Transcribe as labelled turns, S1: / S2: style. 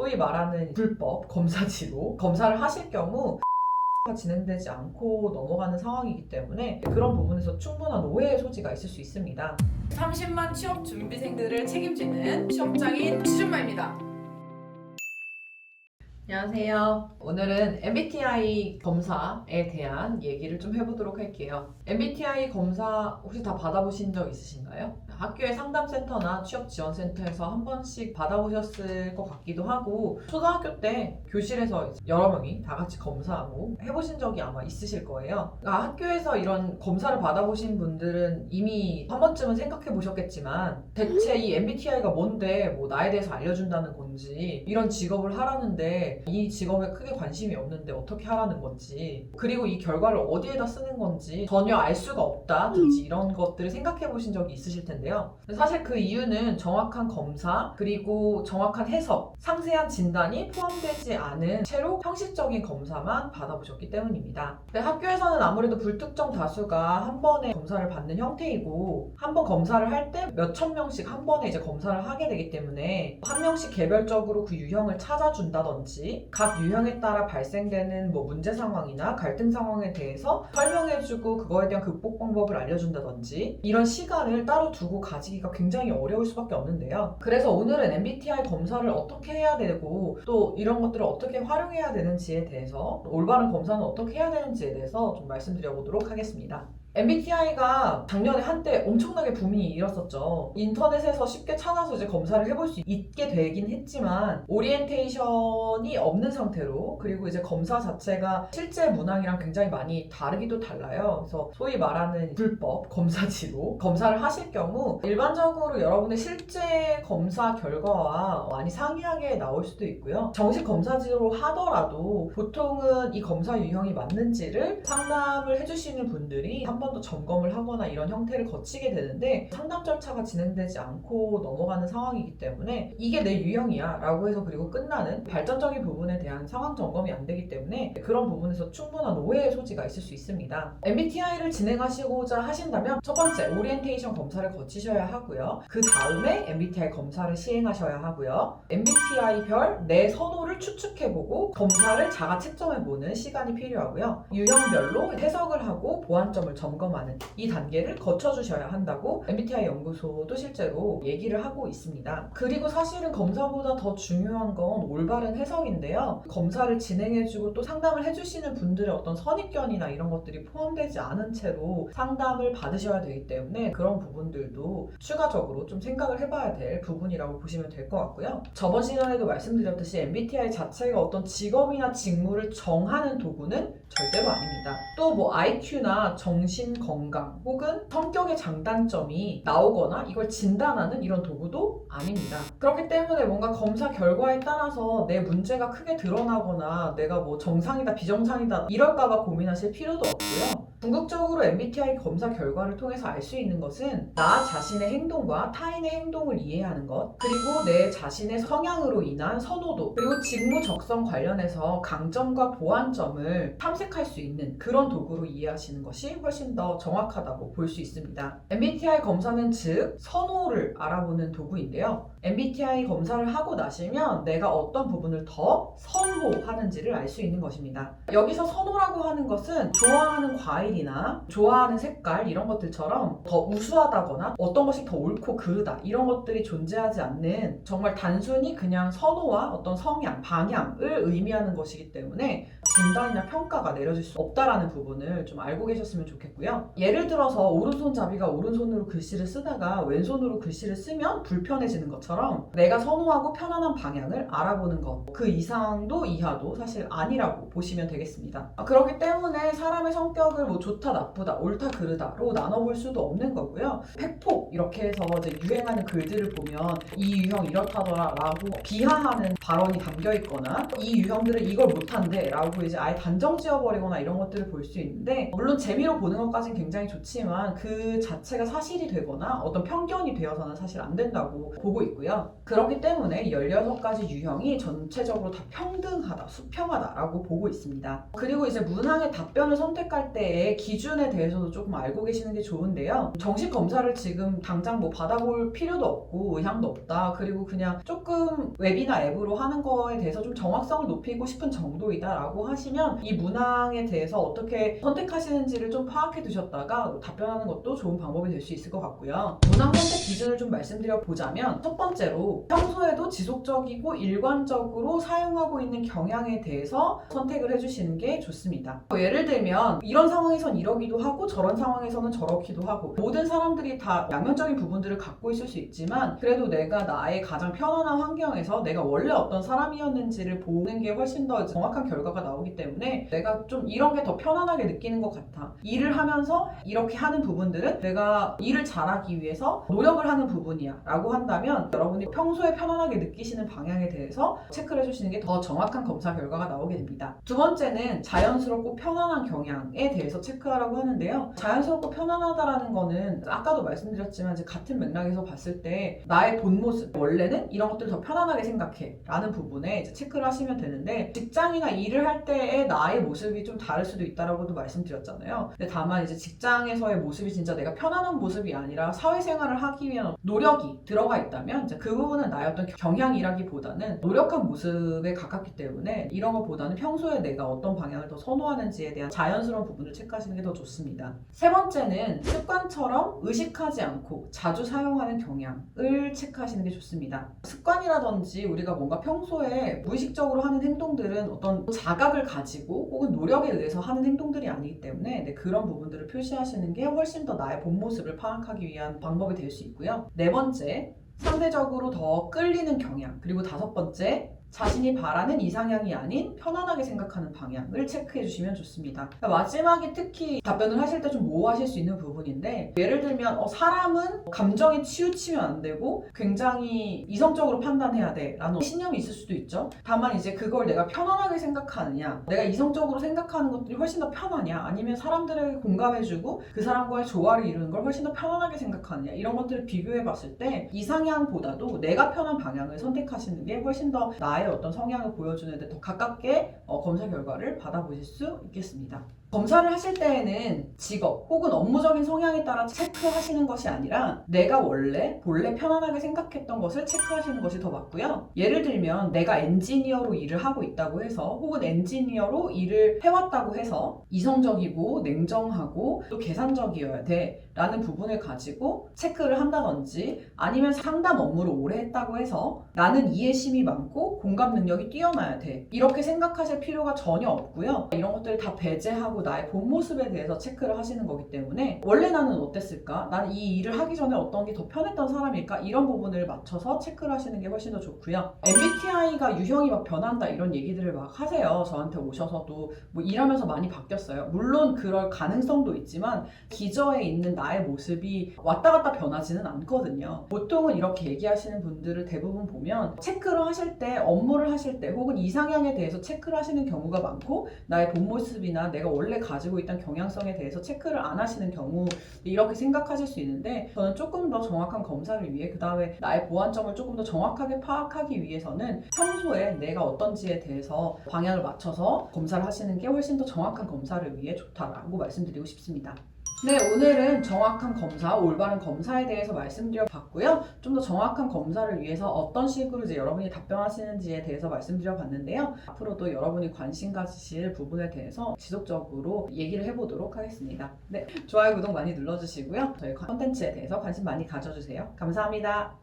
S1: 소위 말하는 불법 검사지로 검사를 하실 경우 가 진행되지 않고 넘어가는 상황이기 때문에 그런 부분에서 충분한 오해의 소지가 있을 수 있습니다.
S2: 30만 취업 준비생들을 책임지는 취업장인 취준마입니다.
S1: 안녕하세요. 오늘은 MBTI 검사에 대한 얘기를 좀 해보도록 할게요. MBTI 검사 혹시 다 받아보신 적 있으신가요? 학교의 상담센터나 취업지원센터에서 한 번씩 받아보셨을 것 같기도 하고, 초등학교 때 교실에서 여러 명이 다 같이 검사하고 해보신 적이 아마 있으실 거예요. 학교에서 이런 검사를 받아보신 분들은 이미 한 번쯤은 생각해 보셨겠지만, 대체 이 MBTI가 뭔데, 뭐 나에 대해서 알려준다는 건지, 이런 직업을 하라는데 이 직업에 크게 관심이 없는데 어떻게 하라는 건지, 그리고 이 결과를 어디에다 쓰는 건지 전혀 알 수가 없다든지 이런 것들을 생각해 보신 적이 있으실 텐데요. 사실 그 이유는 정확한 검사, 그리고 정확한 해석, 상세한 진단이 포함되지 않은 채로 형식적인 검사만 받아보셨기 때문입니다. 학교에서는 아무래도 불특정 다수가 한 번에 검사를 받는 형태이고, 한 번 검사를 할 때 몇천 명씩 한 번에 이제 검사를 하게 되기 때문에 한 명씩 개별적으로 그 유형을 찾아준다든지, 각 유형에 따라 발생되는 뭐 문제 상황이나 갈등 상황에 대해서 설명해주고 그거에 대한 극복 방법을 알려준다든지, 이런 시간을 따로 두고 가지기가 굉장히 어려울 수밖에 없는데요. 그래서 오늘은 MBTI 검사를 어떻게 해야 되고, 또 이런 것들을 어떻게 활용해야 되는지에 대해서, 올바른 검사는 어떻게 해야 되는지에 대해서 좀 말씀드려보도록 하겠습니다. MBTI가 작년에 한때 엄청나게 붐이 일었었죠. 인터넷에서 쉽게 찾아서 이제 검사를 해볼 수 있게 되긴 했지만, 오리엔테이션이 없는 상태로, 그리고 이제 검사 자체가 실제 문항이랑 굉장히 많이 다르기도 달라요. 그래서 소위 말하는 불법 검사지로 검사를 하실 경우 일반적으로 여러분의 실제 검사 결과와 많이 상이하게 나올 수도 있고요. 정식 검사지로 하더라도 보통은 이 검사 유형이 맞는지를 상담을 해주시는 분들이 한 번 더 점검을 하거나 이런 형태를 거치게 되는데, 상담 절차가 진행되지 않고 넘어가는 상황이기 때문에 이게 내 유형이야 라고 해서 그리고 끝나는 발전적인 부분에 대한 상황 점검이 안 되기 때문에 그런 부분에서 충분한 오해의 소지가 있을 수 있습니다. MBTI를 진행하시고자 하신다면 첫 번째, 오리엔테이션 검사를 거치셔야 하고요. 그 다음에 MBTI 검사를 시행하셔야 하고요. MBTI별 내 선호를 추측해보고 검사를 자가 채점해보는 시간이 필요하고요. 유형별로 해석을 하고 보완점을 점검하는 이 단계를 거쳐주셔야 한다고 MBTI 연구소도 실제로 얘기를 하고 있습니다. 그리고 사실은 검사보다 더 중요한 건 올바른 해석인데요. 검사를 진행해주고 또 상담을 해주시는 분들의 어떤 선입견이나 이런 것들이 포함되지 않은 채로 상담을 받으셔야 되기 때문에 그런 부분들도 추가적으로 좀 생각을 해봐야 될 부분이라고 보시면 될 것 같고요. 저번 시간에도 말씀드렸듯이 MBTI 자체가 어떤 직업이나 직무를 정하는 도구는 절대로 아닙니다. 또 뭐 IQ나 정신 건강 혹은 성격의 장단점이 나오거나 이걸 진단하는 이런 도구도 아닙니다. 그렇기 때문에 뭔가 검사 결과에 따라서 내 문제가 크게 드러나거나 내가 뭐 정상이다 비정상이다 이럴까봐 고민하실 필요도 없고요. 궁극적으로 MBTI 검사 결과를 통해서 알 수 있는 것은 나 자신의 행동과 타인의 행동을 이해하는 것, 그리고 내 자신의 성향으로 인한 선호도, 그리고 직무 적성 관련해서 강점과 보완점을 탐색할 수 있는 그런 도구로 이해하시는 것이 훨씬 더 정확하다고 볼 수 있습니다. MBTI 검사는 즉 선호를 알아보는 도구인데요. MBTI 검사를 하고 나시면 내가 어떤 부분을 더 선호하는지를 알 수 있는 것입니다. 여기서 선호라고 하는 것은 좋아하는 과일이나 좋아하는 색깔 이런 것들처럼 더 우수하다거나 어떤 것이 더 옳고 그르다 이런 것들이 존재하지 않는, 정말 단순히 그냥 선호와 어떤 성향, 방향을 의미하는 것이기 때문에 진단이나 평가가 내려질 수 없다라는 부분을 좀 알고 계셨으면 좋겠고요. 예를 들어서 오른손잡이가 오른손으로 글씨를 쓰다가 왼손으로 글씨를 쓰면 불편해지는 것처럼 내가 선호하고 편안한 방향을 알아보는 것, 그 이상도 이하도 사실 아니라고 보시면 되겠습니다. 그렇기 때문에 사람의 성격을 뭐 좋다 나쁘다 옳다 그르다로 나눠볼 수도 없는 거고요. 팩폭 이렇게 해서 이제 유행하는 글들을 보면 이 유형 이렇다더라 라고 비하하는 발언이 담겨 있거나 이 유형들은 이걸 못한대 라고 이제 아예 단정 지어버리거나 이런 것들을 볼 수 있는데, 물론 재미로 보는 것까지는 굉장히 좋지만 그 자체가 사실이 되거나 어떤 편견이 되어서는 사실 안 된다고 보고 있고요.
S3: 그렇기 때문에 16가지 유형이 전체적으로 다 평등하다, 수평하다라고 보고 있습니다. 그리고 이제 문항의 답변을 선택할 때의 기준에 대해서도 조금 알고 계시는 게 좋은데요. 정식 검사를 지금 당장 뭐 받아볼 필요도 없고 의향도 없다. 그리고 그냥 조금 웹이나 앱으로 하는 거에 대해서 좀 정확성을 높이고 싶은 정도이다라고 하시면 이 문항에 대해서 어떻게 선택하시는지를 좀 파악해 두셨다가 답변하는 것도 좋은 방법이 될 수 있을 것 같고요. 문항 선택 기준을 좀 말씀드려 보자면 첫 번째로 평소에도 지속적이고 일관적으로 사용하고 있는 경향에 대해서 선택을 해주시는 게 좋습니다. 예를 들면 이런 상황에선 이러기도 하고 저런 상황에서는 저렇기도 하고 모든 사람들이 다 양면적인 부분들을 갖고 있을 수 있지만 그래도 내가 나의 가장 편안한 환경에서 내가 원래 어떤 사람이었는지를 보는 게 훨씬 더 정확한 결과가 나오기 때문에 내가 좀 이런 게 더 편안하게 느끼는 것 같아. 일을 하면서 이렇게 하는 부분들은 내가 일을 잘하기 위해서 노력을 하는 부분이야 라고 한다면 여러분이 평소에 편안하게 느끼시는 방향에 대해서 체크를 해주시는 게 더 정확한 검사 결과가 나오게 됩니다. 두 번째는 자연스럽고 편안한 경향에 대해서 체크하라고 하는데요. 자연스럽고 편안하다라는 거는 아까도 말씀드렸지만 이제 같은 맥락에서 봤을 때 나의 본 모습, 원래는 이런 것들을 더 편안하게 생각해 라는 부분에 이제 체크를 하시면 되는데 직장이나 일을 할 때의 나의 모습이 좀 다를 수도 있다라고도 말씀드렸잖아요. 근데 다만 이제 직장에서의 모습이 진짜 내가 편안한 모습이 아니라 사회생활을 하기 위한 노력이 들어가 있다면 이제 그 부분은 나의 어떤 경향이라기보다는 노력한 모습에 가깝기 때문에 이런 것보다는 평소에 내가 어떤 방향을 더 선호하는지에 대한 자연스러운 부분을 체크하시는 게 더 좋습니다. 세 번째는 습관처럼 의식하지 않고 자주 사용하는 경향을 체크하시는 게 좋습니다. 습관이라든지 우리가 뭔가 평소에 무의식적으로 하는 행동들은 어떤 자각을 가지고 혹은 노력에 의해서 하는 행동들이 아니기 때문에 그런 부분들을 표시하시는 게 훨씬 더 나의 본 모습을 파악하기 위한 방법이 될 수 있고요. 네 번째, 상대적으로 더 끌리는 경향. 그리고 다섯 번째, 자신이 바라는 이상향이 아닌 편안하게 생각하는 방향을 체크해 주시면 좋습니다. 마지막에 특히 답변을 하실 때 좀 모호하실 수 있는 부분인데 예를 들면 사람은 감정에 치우치면 안 되고 굉장히 이성적으로 판단해야 돼 라는 신념이 있을 수도 있죠. 다만 이제 그걸 내가 편안하게 생각하느냐, 내가 이성적으로 생각하는 것들이 훨씬 더 편하냐, 아니면 사람들에게 공감해주고 그 사람과의 조화를 이루는 걸 훨씬 더 편안하게 생각하느냐, 이런 것들을 비교해 봤을 때 이상향보다도 내가 편한 방향을 선택하시는 게 훨씬 더 나의 어떤 성향을 보여주는 데 더 가깝게 검사 결과를 받아보실 수 있겠습니다. 검사를 하실 때에는 직업 혹은 업무적인 성향에 따라 체크하시는 것이 아니라 내가 본래 편안하게 생각했던 것을 체크하시는 것이 더 맞고요. 예를 들면 내가 엔지니어로 일을 하고 있다고 해서 혹은 엔지니어로 일을 해왔다고 해서 이성적이고 냉정하고 또 계산적이어야 돼 라는 부분을 가지고 체크를 한다든지 아니면 상담 업무를 오래 했다고 해서 나는 이해심이 많고 공감 능력이 뛰어나야 돼 이렇게 생각하실 필요가 전혀 없고요. 이런 것들을 다 배제하고 나의 본 모습에 대해서 체크를 하시는 거기 때문에 원래 나는 어땠을까? 나는 이 일을 하기 전에 어떤 게 더 편했던 사람일까? 이런 부분을 맞춰서 체크를 하시는 게 훨씬 더 좋고요. MBTI가 유형이 막 변한다 이런 얘기들을 막 하세요. 저한테 오셔서도 뭐 일하면서 많이 바뀌었어요. 물론 그럴 가능성도 있지만 기저에 있는 나의 모습이 왔다 갔다 변하지는 않거든요. 보통은 이렇게 얘기하시는 분들을 대부분 보면 체크를 하실 때 업무를 하실 때 혹은 이상향에 대해서 체크를 하시는 경우가 많고 나의 본 모습이나 내가 원래 가지고 있던 경향성에 대해서 체크를 안 하시는 경우 이렇게 생각하실 수 있는데 저는 조금 더 정확한 검사를 위해 그 다음에 나의 보완점을 조금 더 정확하게 파악하기 위해서는 평소에 내가 어떤지에 대해서 방향을 맞춰서 검사를 하시는 게 훨씬 더 정확한 검사를 위해 좋다라고 말씀드리고 싶습니다. 네, 오늘은 정확한 검사, 올바른 검사에 대해서 말씀드려 봤고요. 좀 더 정확한 검사를 위해서 어떤 식으로 이제 여러분이 답변하시는지에 대해서 말씀드려 봤는데요. 앞으로도 여러분이 관심 가지실 부분에 대해서 지속적으로 얘기를 해보도록 하겠습니다. 네, 좋아요, 구독 많이 눌러주시고요. 저희 컨텐츠에 대해서 관심 많이 가져주세요. 감사합니다.